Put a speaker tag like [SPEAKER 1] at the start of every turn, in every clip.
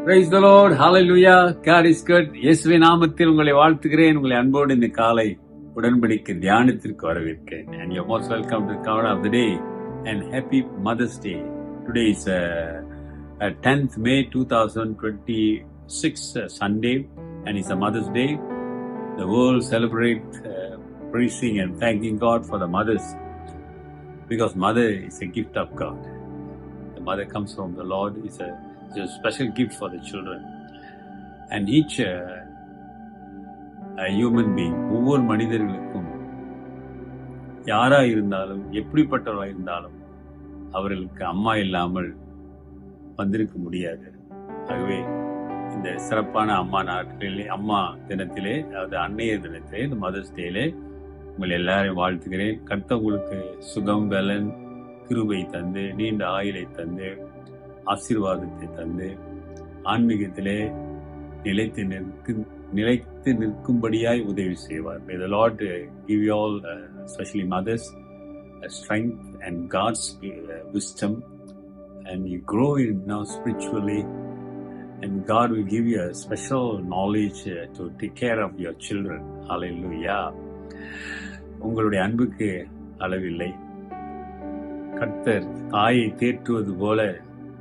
[SPEAKER 1] Praise the Lord. Hallelujah. God is good. இயேசுவின் நாமத்தில் உங்களை வாழ்த்துகிறேன். உங்களை அன்போடு இந்த காலை உடன்படிக்கை தியானத்திற்கு வரவேற்கிறேன். And you're most welcome to the cover of the day and happy Mother's Day. Today is 10th May 2026 Sunday and it's a Mother's Day. The world celebrates praising and thanking God for the mothers because mother is a gift of God. The mother comes from the Lord. It's a special gift for the children. And each human being, ஒவ்வொரு மனிதர்களுக்கும் யாரா இருந்தாலும் எப்படிப்பட்டவர்களா இருந்தாலும் அவர்களுக்கு அம்மா இல்லாமல் வந்திருக்க முடியாது. ஆகவே இந்த சிறப்பான அம்மா நாட்களிலே, அம்மா தினத்திலே, அதாவது அன்னையர் தினத்திலே, இந்த மதர்ஸ் டேலே உங்களை எல்லாரையும் வாழ்த்துகிறேன். கர்த்தர் உங்களுக்கு சுகம், பலன், கிருபை தந்து, நீண்ட ஆயுளை தந்து, ஆசீர்வாதத்தை தந்து, ஆன்மீகத்திலே நிலைத்து நிற்கும்படியாய் உதவி செய்வார். May the Lord give you all, especially mothers, strength and God's wisdom, and you grow in now spiritually, and God will give you a special knowledge to take care of your children. Hallelujah. உங்களுடைய அன்புக்கு அளவில்லை. கர்த்தர் தாயை தேற்றுவது போல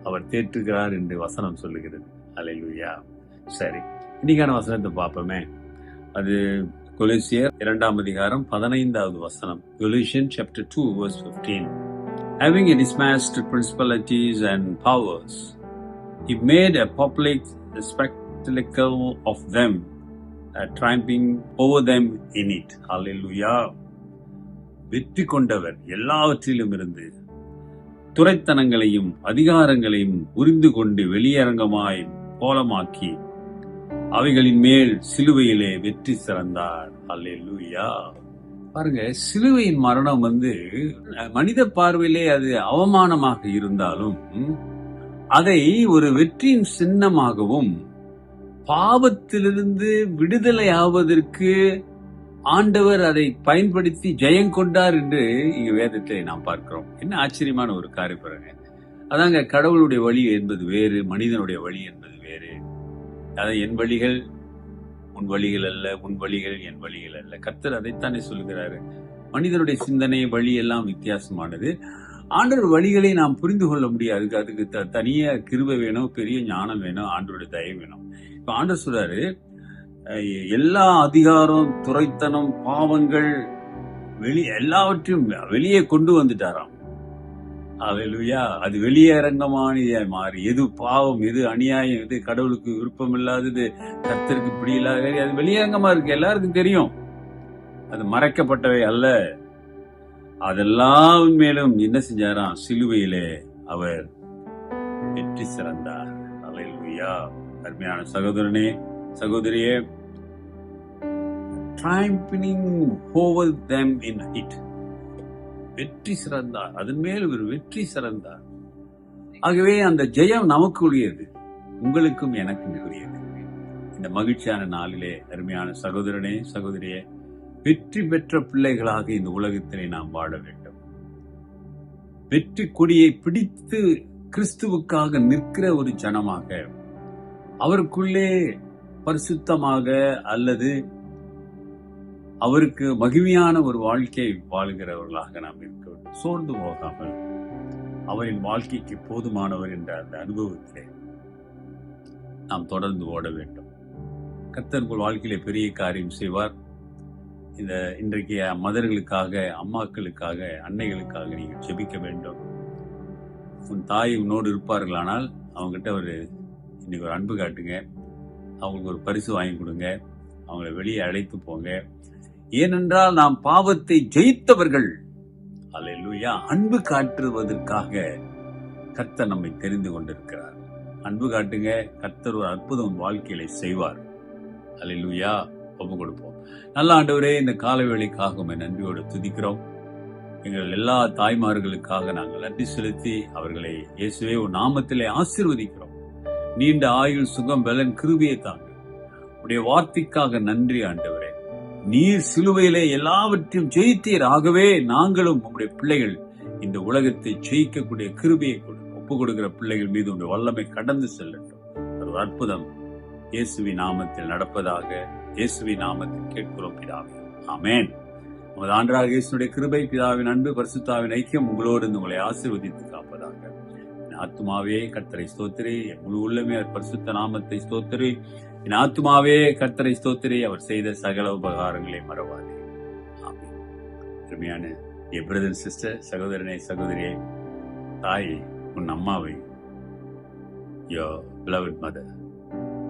[SPEAKER 1] அவர் தேற்றுகிறார் என்று வசனம் சொல்லுகிறது. அல்லேலூயா. சரி, இன்னைக்கான வசனத்தை பார்ப்போமே. அது கொலோசியர் 2 அதிகாரம் 15வது வசனம். Colossians chapter 2 verse 15. Having dismissed principalities and powers, he made a public spectacle of them, triumphing over them in it. Hallelujah. வெற்றி கொண்டவர் எல்லாவற்றிலும் இருந்து துரைத்தனங்களையும் அதிகாரங்களையும் உரிந்து கொண்டு வெளியரங்கமாய் கோலமாக்கி அவைகளின் மேல் சிலுவையிலே வெற்றி சிறந்தார். அல்லேலூயா. பாருங்க, சிலுவையின் மரணம் மனித பார்வையிலே அது அவமானமாக இருந்தாலும் அதை ஒரு வெற்றியின் சின்னமாகவும் பாவத்திலிருந்து விடுதலை ஆவதற்கு ஆண்டவர் அதை பயன்படுத்தி ஜெயம் கொண்டார் என்று இங்க வேதத்தை நாம் பார்க்கிறோம். என்ன ஆச்சரியமான ஒரு காரியம் பாருங்க. அதாங்க, கடவுளுடைய வழி என்பது வேறு, மனிதனுடைய வழி என்பது வேறு. அதாவது என் வழிகள் உன் வழிகள் அல்ல, உன் வழிகள் என் வழிகள் அல்ல. கர்த்தர் அதைத்தானே சொல்லுகிறாரு. மனிதனுடைய சிந்தனை வழி எல்லாம் வித்தியாசமானது. ஆண்டவர் வழிகளை நாம் புரிந்து கொள்ள முடியாது. அதுக்கு தனியா கிருபை வேணும், பெரிய ஞானம் வேணும், ஆண்டவருடைய தயவு வேணும். இப்ப ஆண்டவர் சொல்றாரு, எல்லா அதிகாரம், துரைத்தனம், பாவங்கள் எல்லாவற்றையும் வெளியே கொண்டு வந்துட்டாராம். அல்லேலூயா. அது வெளியரங்கமானதாய் மாறி, எது பாவம், எது அநியாயம், எது கடவுளுக்கு விருப்பம் இல்லாதது, கர்த்தருக்கு இப்படி இல்லாத, அது வெளியரங்கமா இருக்கு, எல்லாருக்கும் தெரியும். அது மறைக்கப்பட்டவை அல்ல. அதெல்லாம் மேலும் என்ன செஞ்சாராம்? சிலுவையிலே அவர் வெற்றி சிறந்தார். அல்லேலூயா. அருமையான சகோதரனே, சகோதரியே, triumphing over them in it, வெற்றி சிறந்தார். அதன் மேல் ஒரு வெற்றி சிறந்தார். ஆகவே அந்த ஜெயம் நமக்கு உரியது, உங்களுக்கும் எனக்கும் உரியது. இந்த மகிழ்ச்சியான நாளிலே அருமையான சகோதரனே, சகோதரியே, வெற்றி பெற்ற பிள்ளைகளாக இந்த உலகத்திலே நாம் வாழ வேண்டும். வெற்றி கொடியை பிடித்து கிறிஸ்துவுக்காக நிற்கிற ஒரு ஜனமாக, அவருக்குள்ளே பரிசுத்தமாக அல்லது அவருக்கு மகிமையான ஒரு வாழ்க்கையை வாழ்கிறவர்களாக நாம் இருக்க வேண்டும். சோர்ந்து போகாமல் அவரின் வாழ்க்கைக்கு போதுமானவர் என்ற அந்த அனுபவத்திலே நாம் தொடர்ந்து ஓட வேண்டும். கர்த்தர் உங்கள் வாழ்க்கையிலே பெரிய காரியம் செய்வார். இன்றைக்கு மதர்களுக்காக, அம்மாக்களுக்காக, அன்னைகளுக்காக நீங்கள் ஜெபிக்க வேண்டும். உன் தாய் உன்னோடு இருப்பார்களானால் அவங்ககிட்ட இன்னைக்கு ஒரு அன்பு காட்டுங்க. அவங்களுக்கு ஒரு பரிசு வாங்கி கொடுங்க. அவங்களை வெளியே அழைத்து போங்க. ஏனென்றால் நாம் பாவத்தை ஜெயித்தவர்கள். அல்லேலூயா. அன்பு காட்டுவதற்காக கர்த்தர் நம்மை தெரிந்து கொண்டிருக்கிறார். அன்பு காட்டுங்க. கர்த்தர் ஒரு அற்புதம் வாழ்க்கையில செய்வார். அல்லேலூயா. ஒப்பு கொடுப்போம். நல்ல ஆண்டவரே, இந்த கால வேளைக்காக உம்மை நன்றியோடு துதிக்கிறோம். எங்கள் எல்லா தாய்மார்களுக்காக நாங்கள் நன்றி செலுத்தி அவர்களை இயேசுவே ஒரு நாமத்திலே ஆசீர்வதிக்கிறோம். நீண்ட ஆயுள், சுகம், பலன், கிருபையை தாங்க. உடைய வார்த்தைக்காக நன்றி ஆண்டவரே. நீர் சிலுவையிலே எல்லாவற்றையும் ஜெயித்தீர். ஆகவே நாங்களும் உங்களுடைய பிள்ளைகள் இந்த உலகத்தை ஜெயிக்கக்கூடிய கிருபையை ஒப்பு கொடுக்கிற பிள்ளைகள் மீது உங்களுடைய வல்லமை கடந்து செல்லட்டும். ஒரு அற்புதம் இயேசுவின் நாமத்தில் நடப்பதாக இயேசுவின் நாமத்தில் கேட்கிறோம் பிதாவே. ஆமென். நமது ஆண்டவராகிய இயேசுவினுடைய கிருபை, பிதாவின் அன்பு, பரிசுத்தாவின் ஐக்கியம் உங்களோடு இருந்து உங்களை ஆசீர்வதித்து காப்பதாக. என் ஆத்துமாவே கர்த்தரை ஸ்தோத்திரி, என் முழு உள்ளமே அவர் பரிசுத்த நாமத்தை ஸ்தோத்திரி. என் ஆத்துமாவே கர்த்தரை ஸ்தோத்திரி, அவர் செய்த சகல உபகாரங்களை மறவாதே. ஆமென். அருமையான என் பிரதர் சிஸ்டர், சகோதரனே சகோதரியே, தாய், உன் அம்மாவை, your beloved mother,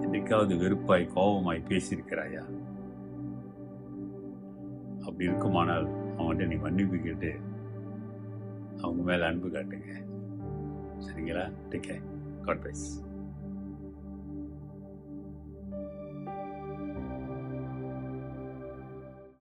[SPEAKER 1] என்னைக்காவது வெறுப்பாய் கோபமாய் பேசியிருக்கிறாயா? அப்படி இருக்குமானால் அவன்கிட்ட நீ மன்னிப்பு கேட்டு அவங்க மேல அன்பு காட்டுங்க. சரிங்களா? Take care. God plus.